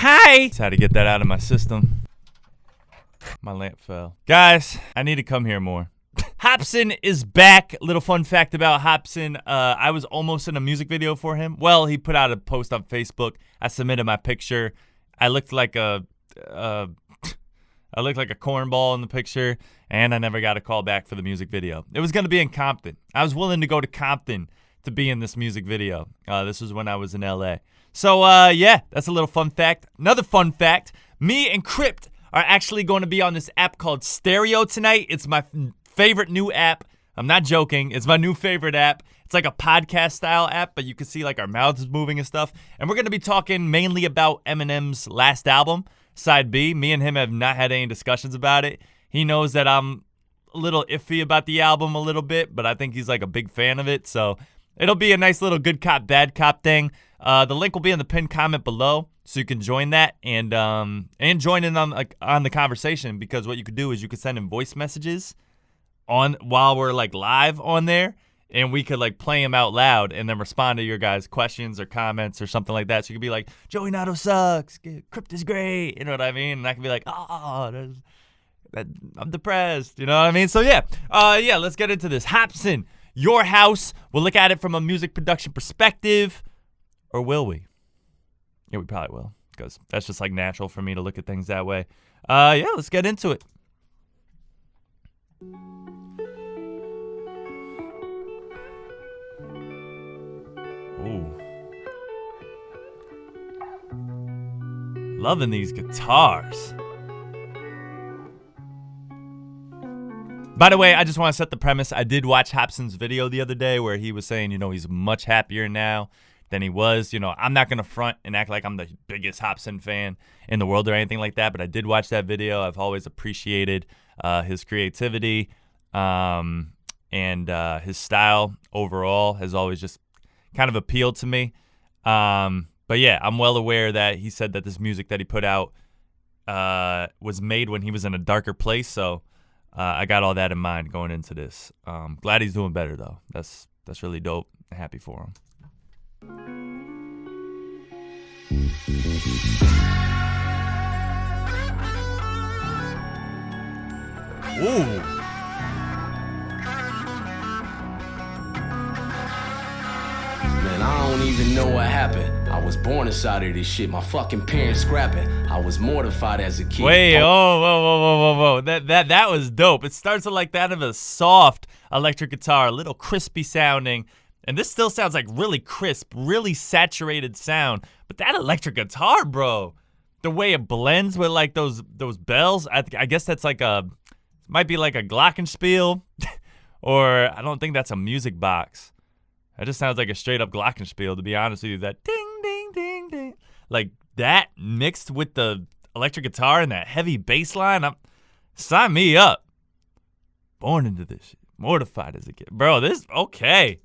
Hi! Just had to get that out of my system. My lamp fell. Guys, I need to come here more. HOPSIN is back. Little fun fact about HOPSIN. I was almost in a music video for him. Well, he put out a post on Facebook. I submitted my picture. I looked like a cornball in the picture, and I never got a call back for the music video. It was going to be in Compton. I was willing to go to Compton to be in this music video. This was when I was in LA. So, yeah, that's a little fun fact. Another fun fact, me and Crypt are actually going to be on this app called Stereo tonight. It's my favorite new app. I'm not joking. It's my new favorite app. It's like a podcast style app, but you can see like our mouths moving and stuff. And we're going to be talking mainly about Eminem's last album, Side B. Me and him have not had any discussions about it. He knows that I'm a little iffy about the album a little bit, but I think he's like a big fan of it. So it'll be a nice little good cop, bad cop thing. The link will be in the pinned comment below, so you can join that and join in on the conversation, because what you could do is you could send in voice messages on while we're like live on there, and we could like play them out loud and then respond to your guys' questions or comments or something like that. So you could be like, Joey Nato sucks, Crypt is great, you know what I mean? And I could be like, I'm depressed, you know what I mean? So yeah, let's get into this. HOPSIN, your house. We'll look at it from a music production perspective. Or will we? Yeah, we probably will, because that's just like natural for me to look at things that way. Yeah, let's get into it. Ooh. Loving these guitars. By the way, I just want to set the premise. I did watch HOPSIN's video the other day where he was saying, he's much happier now than he was. I'm not going to front and act like I'm the biggest HOPSIN fan in the world or anything like that, but I did watch that video. I've always appreciated his creativity and his style overall has always just kind of appealed to me. But yeah, I'm well aware that he said that this music that he put out was made when he was in a darker place, so I got all that in mind going into this. Glad he's doing better, though. That's really dope. I'm happy for him. Ooh. Man, I don't even know what happened. I was born inside of this shit. My fucking parents scrapping. I was mortified as a kid. Wait, whoa. That was dope. It starts with like that of a soft electric guitar, a little crispy sounding. And this still sounds like really crisp, really saturated sound. But that electric guitar, bro, the way it blends with like those bells, I guess that's like might be like a glockenspiel, or I don't think that's a music box. That just sounds like a straight up glockenspiel, to be honest with you. That ding, ding, ding, ding. Like that mixed with the electric guitar and that heavy bass line, sign me up. Born into this shit. Mortified as a kid. Bro, okay.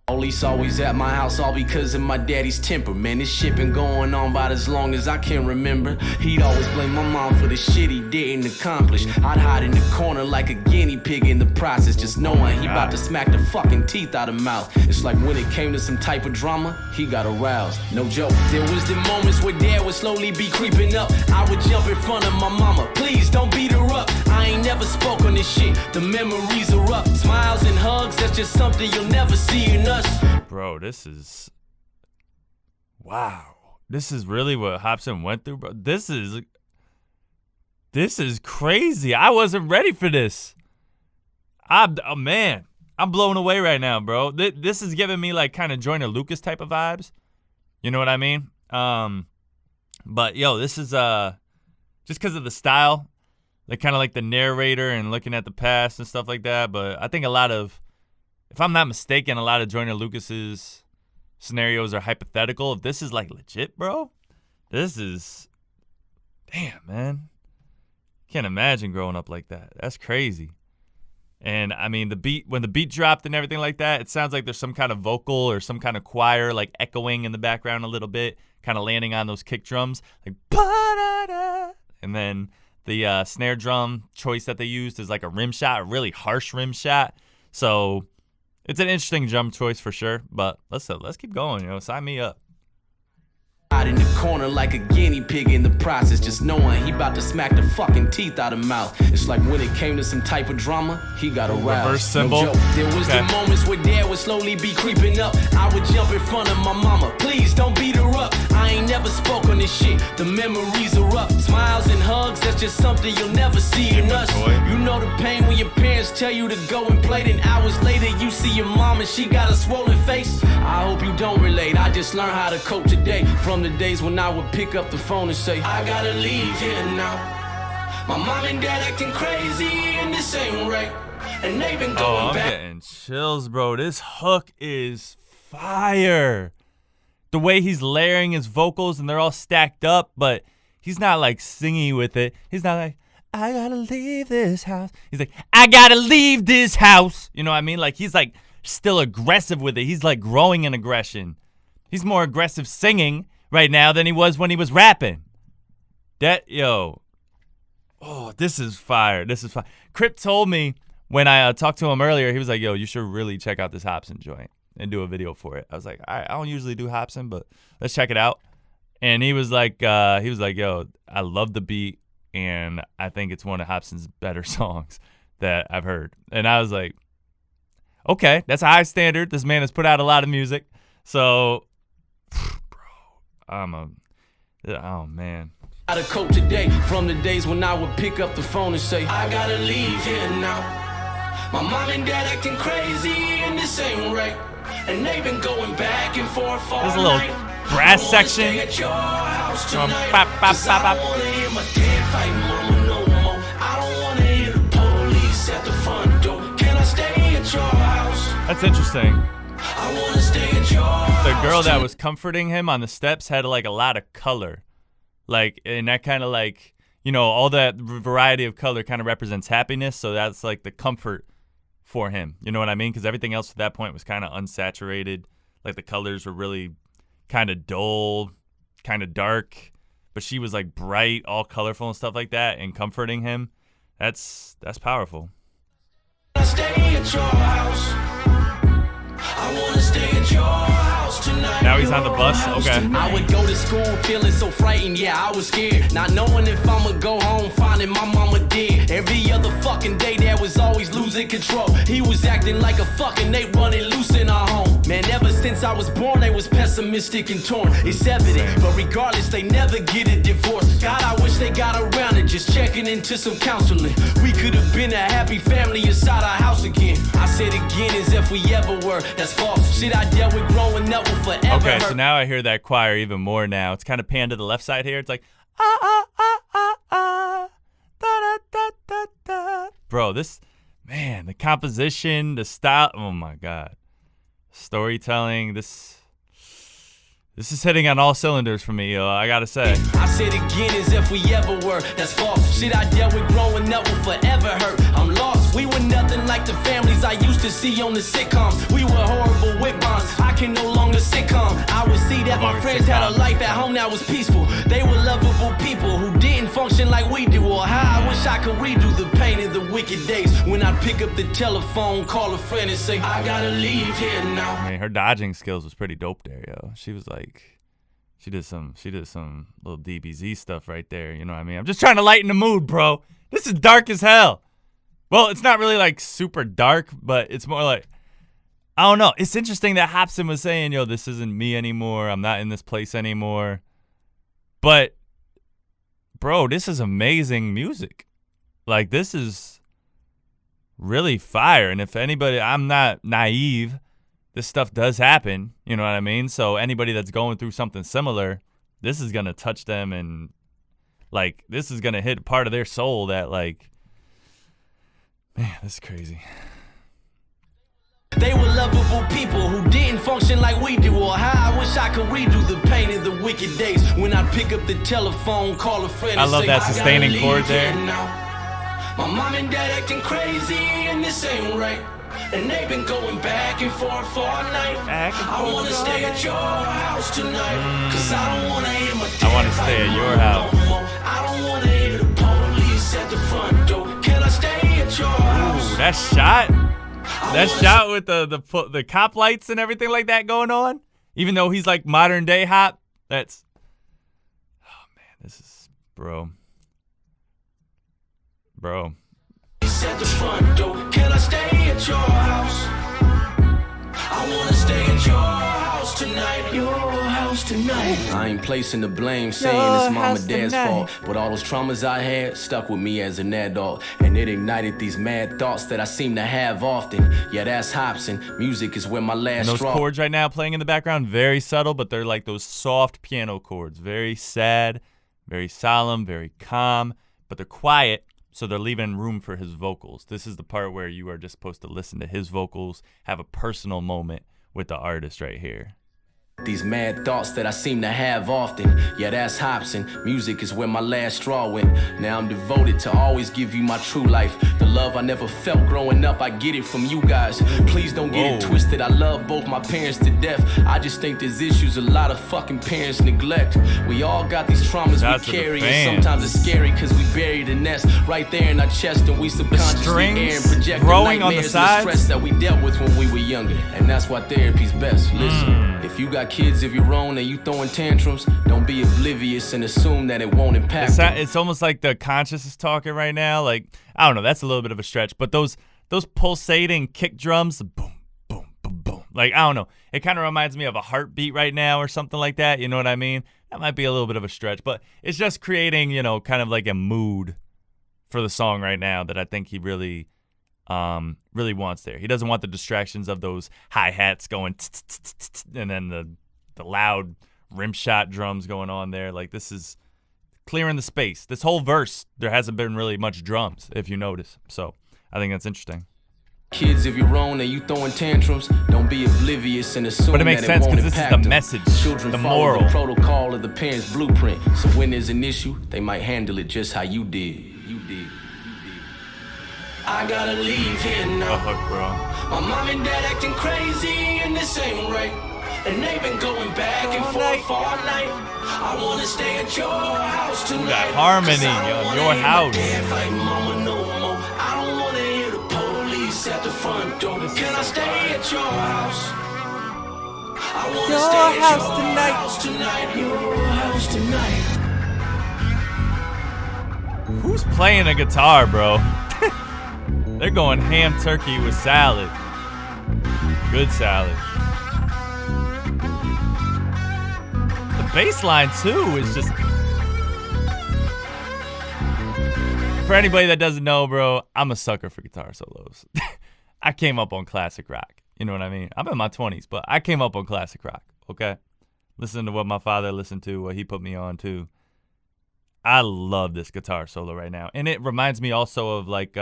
Police always at my house, all because of my daddy's temper. Man, this shit been going on about as long as I can remember. He'd always blame my mom for the shit he didn't accomplish. I'd hide in the corner like a guinea pig in the process, just knowing he about to smack the fucking teeth out of mouth. It's like when it came to some type of drama, he got aroused. No joke. There was the moments where dad would slowly be creeping up. I would jump in front of my mama. Please don't beat her up. I ain't never spoke on this shit. The memories are up. Smiles and hugs, that's just something you'll never see in us. Bro, this is really what HOPSIN went through, bro. This is crazy. I wasn't ready for this. Man, I'm blown away right now, bro. This is giving me like kind of Joyner Lucas type of vibes. You know what I mean? But yo, this is just because of the style, like kind of like the narrator and looking at the past and stuff like that. But I think if I'm not mistaken, a lot of Joyner Lucas's scenarios are hypothetical. If this is like legit, bro, this is, damn, man. Can't imagine growing up like that. That's crazy. And I mean, when the beat dropped and everything like that, it sounds like there's some kind of vocal or some kind of choir like echoing in the background a little bit, kind of landing on those kick drums, like ba-da-da. And then the snare drum choice that they used is like a rim shot, a really harsh rim shot. So it's an interesting drum choice for sure, but let's keep going, sign me up. Out in the corner like a guinea pig in the process, just knowing he about to smack the fucking teeth out of mouth. It's like when it came to some type of drama, he got aroused. Reverse symbol. No joke. There was the moments where dad would slowly be creeping up. I would jump in front of my mama, please don't beat her up. I ain't never spoke on this shit, the memories are up. Smiles and hugs, that's just something you'll never see in us. You know the pain when your parents tell you to go and play, then hours later you see your mom and she got a swollen face. I hope you don't relate, I just learned how to cope today. From the days when I would pick up the phone and say, I gotta leave here now. My mom and dad acting crazy and this ain't right. And they've been going back. I'm getting chills, bro. This hook is fire. The way he's layering his vocals and they're all stacked up, but he's not like singing with it. He's not like, I gotta leave this house. He's like, I gotta leave this house. You know what I mean? Like he's like still aggressive with it. He's like growing in aggression. He's more aggressive singing right now than he was when he was rapping. Oh, this is fire. This is fire. Crypt told me when I talked to him earlier, he was like, yo, you should really check out this HOPSIN joint and do a video for it. I was like, all right, I don't usually do HOPSIN, but let's check it out. And he was like, yo, I love the beat, and I think it's one of HOPSIN's better songs that I've heard. And I was like, okay, that's a high standard. This man has put out a lot of music. So, bro, oh, man. Out of cope today, from the days when I would pick up the phone and say, I gotta leave here now. My mom and dad acting crazy and this ain't right. And they've been going back and forth all There's a little night. brass section. At your house tonight. Bop, bop, bop, I don't wanna hear my dad fight mama no more. I don't wanna hear the police at the front door. Can I stay at your house? That's interesting. I wanna stay at your house. The girl that was comforting him on the steps had like a lot of color. Like, and that kind of like, you know, all that variety of color kind of represents happiness. So that's like the comfort for him. You know what I mean? Because everything else at that point was kind of unsaturated. Like the colors were really kind of dull, kind of dark. But she was like bright, all colorful and stuff like that, and comforting him. That's powerful. Stay at your house. I wanna stay at your house tonight. Now he's on the bus? Okay. I would go to school feeling so frightened, yeah, I was scared. Not knowing if I'ma go home, finding my mama dead. Every other fucking day, Dad was always losing control. He was acting like a fucking ape running loose in our home. Man, ever since I was born, they was pessimistic and torn. It's evident, but regardless, they never get a divorce. God, I wish they got around it, just checking into some counseling. We could have been a happy family inside our house again. I said again as if we ever were. That's false. Shit I dealt with growing up will forever Okay, hurt. so now I hear that choir even more now. It's kind of panned to the left side here. It's like, da, da, da, da. Bro, this, man, the composition, the style, oh my God. Storytelling, this is hitting on all cylinders for me, I gotta say. I said again as if we ever were. That's false. Shit I dealt with growing up will forever hurt. I'm lost. We were nothing like the families I used to see on the sitcoms. We were horrible with bonds. I can no longer sitcom. I would see that my friends had a life at home that was peaceful. They were lovable people who didn't function like we do. Or how I wish I could redo the pain of the wicked days when I'd pick up the telephone, call a friend and say, I gotta leave here now. I mean, her dodging skills was pretty dope there, yo. She was like, she did some little DBZ stuff right there, you know what I mean? I'm just trying to lighten the mood, bro. This is dark as hell. Well, it's not really like super dark, but it's more like, I don't know. It's interesting that HOPSIN was saying, yo, this isn't me anymore. I'm not in this place anymore. But, bro, this is amazing music. Like, this is really fire. And if anybody, I'm not naive. This stuff does happen. You know what I mean? So anybody that's going through something similar, this is going to touch them. And, like, this is going to hit part of their soul that, like, man, this is crazy. They were lovable people who didn't function like we do. Or how I wish I could redo the pain of the wicked days when I'd pick up the telephone, call a friend. I and love say, that sustaining chord there. My mom and dad acting crazy and this ain't right. And they've been going back and forth all night. I wanna stay at your house tonight. Cause I don't wanna hear my dad I wanna stay at your house. no more. I don't wanna hear the police at the front door. Can I stay at your house? Ooh, that shot. That shot with the cop lights and everything like that going on. Even though he's like modern day Hop, that's This is, bro. Bro. At the front door, can I stay at your house? I wanna stay at your house tonight, your house tonight. I ain't placing the blame, saying it's mom and dad's fault, but all those traumas I had stuck with me as an adult, and it ignited these mad thoughts that I seem to have often. Yeah, that's HOPSIN. Music is where my last And those straw. chords right now playing in the background, very subtle, but they're like those soft piano chords. Very sad, very solemn, very calm, but they're quiet. So they're leaving room for his vocals. This is the part where you are just supposed to listen to his vocals, have a personal moment with the artist right here. These mad thoughts that I seem to have often. Yeah, that's HOPSIN. Music is where my last straw went. Now I'm devoted to always give you my true life. The love I never felt growing up, I get it from you guys. Please don't get it twisted. I love both my parents to death. I just think there's issues a lot of fucking parents neglect. We all got these traumas we carry, and sometimes it's scary because we bury the nest right there in our chest, and we subconsciously air and project the nightmares and the stress that we dealt with when we were younger. And that's why therapy's best. Listen, if you got kids of your own and you throwing tantrums, don't be oblivious and assume that it won't impact them. It's almost like the conscious is talking right now. Like, I don't know, that's a little bit of a stretch, but those pulsating kick drums, boom, boom, boom, boom. Like, I don't know. It kind of reminds me of a heartbeat right now or something like that. You know what I mean? That might be a little bit of a stretch, but it's just creating, you know, kind of like a mood for the song right now that I think he really wants there. He doesn't want the distractions of those hi-hats going and then the loud rim shot drums going on there. Like, this is clearing the space. This whole verse, there hasn't been really much drums, if you notice. So I think that's interesting. Kids of your own and you throwing tantrums, don't be oblivious and assume but it makes that sense it won't because this is impact the them. message, Children the follow moral. the protocol of the parents' blueprint. So when there's an issue, they might handle it just how you did. I gotta leave here now. Bro. My mom and dad acting crazy and this ain't right. And they've been going back and forth all night. I wanna stay at your house tonight. That harmony, your house. Mama no more. I don't wanna hear the police at the front door. Can I stay at your house? I wanna stay at your house tonight. Your house tonight. Who's playing a guitar, bro? They're going ham turkey with salad. Good salad. The bass line, too, is just... For anybody that doesn't know, bro, I'm a sucker for guitar solos. I came up on classic rock. You know what I mean? I'm in my 20s, but I came up on classic rock, okay? Listening to what my father listened to, what he put me on to. I love this guitar solo right now. And it reminds me also of, like...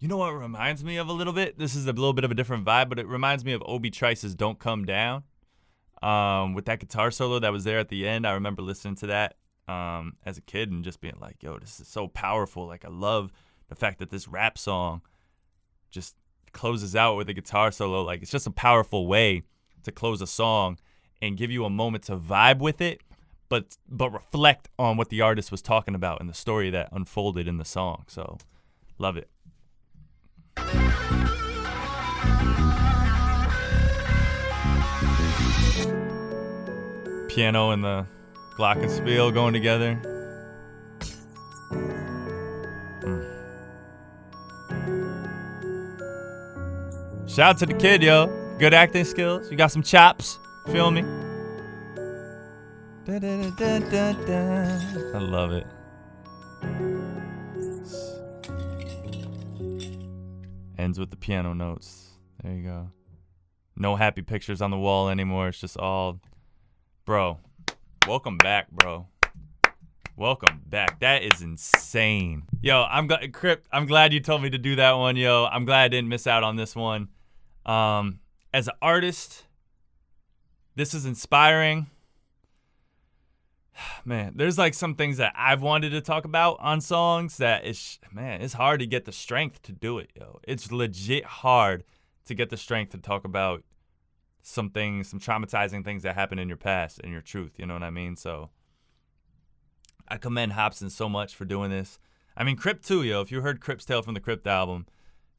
you know what it reminds me of a little bit? This is a little bit of a different vibe, but it reminds me of Obi Trice's Don't Come Down. With that guitar solo that was there at the end, I remember listening to that as a kid and just being like, yo, this is so powerful. Like, I love the fact that this rap song just closes out with a guitar solo. Like, it's just a powerful way to close a song and give you a moment to vibe with it, but reflect on what the artist was talking about and the story that unfolded in the song. So, love it. Piano and the glockenspiel going together. Shout out to the kid, yo. Good acting skills. You got some chops. Feel me? Da, da, da, da, da. I love it. Ends with the piano notes. There you go. No happy pictures on the wall anymore. It's just all... Bro, welcome back, bro. Welcome back. That is insane. Yo, Crypt, I'm glad you told me to do that one, yo. I'm glad I didn't miss out on this one. As an artist, this is inspiring. Man, there's like some things that I've wanted to talk about on songs that it's hard to get the strength to do it, yo. It's legit hard to get the strength to talk about some things, some traumatizing things that happened in your past and your truth, you know what I mean? So I commend HOPSIN so much for doing this. I mean, Crypt too, yo. If you heard Crypt's Tale from the Crypt album,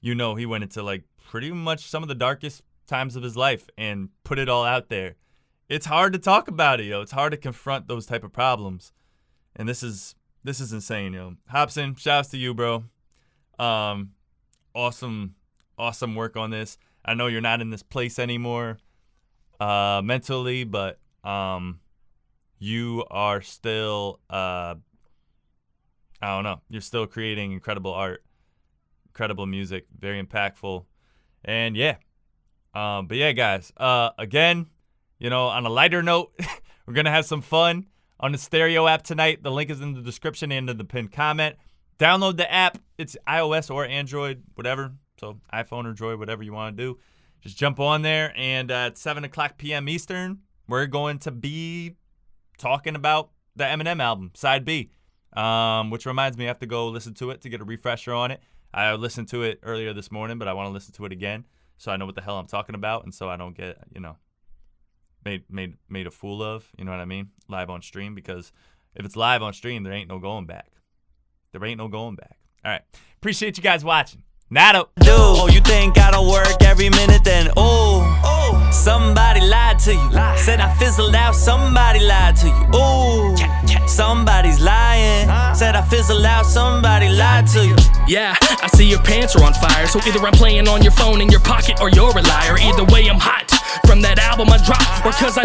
you know he went into like pretty much some of the darkest times of his life and put it all out there. It's hard to talk about it, yo. It's hard to confront those type of problems. And this is insane, yo. HOPSIN, shouts to you, bro. Awesome work on this. I know you're not in this place anymore mentally, but you are still, I don't know, you're still creating incredible art, incredible music, very impactful. And yeah, but yeah, guys, again, you know, on a lighter note, we're going to have some fun on the Stereo app tonight. The link is in the description and in the pinned comment. Download the app. It's iOS or Android, whatever. So iPhone or Droid, whatever you want to do. Just jump on there, and at 7 o'clock p.m. Eastern, we're going to be talking about the Eminem album, Side B, which reminds me I have to go listen to it to get a refresher on it. I listened to it earlier this morning, but I want to listen to it again so I know what the hell I'm talking about, and so I don't get, you know, made a fool of, you know what I mean, live on stream, because if it's live on stream, there ain't no going back. There ain't no going back. All right. Appreciate you guys watching. Nato. Oh, you think I don't work every minute? Then somebody lied to you. Said I fizzled out. Somebody lied to you. Somebody's lying. Said I fizzled out. Somebody lied to you. Yeah, I see your pants are on fire. So either I'm playing on your phone in your pocket, or you're a liar. Either way, I'm hot from that album I dropped, or 'cause I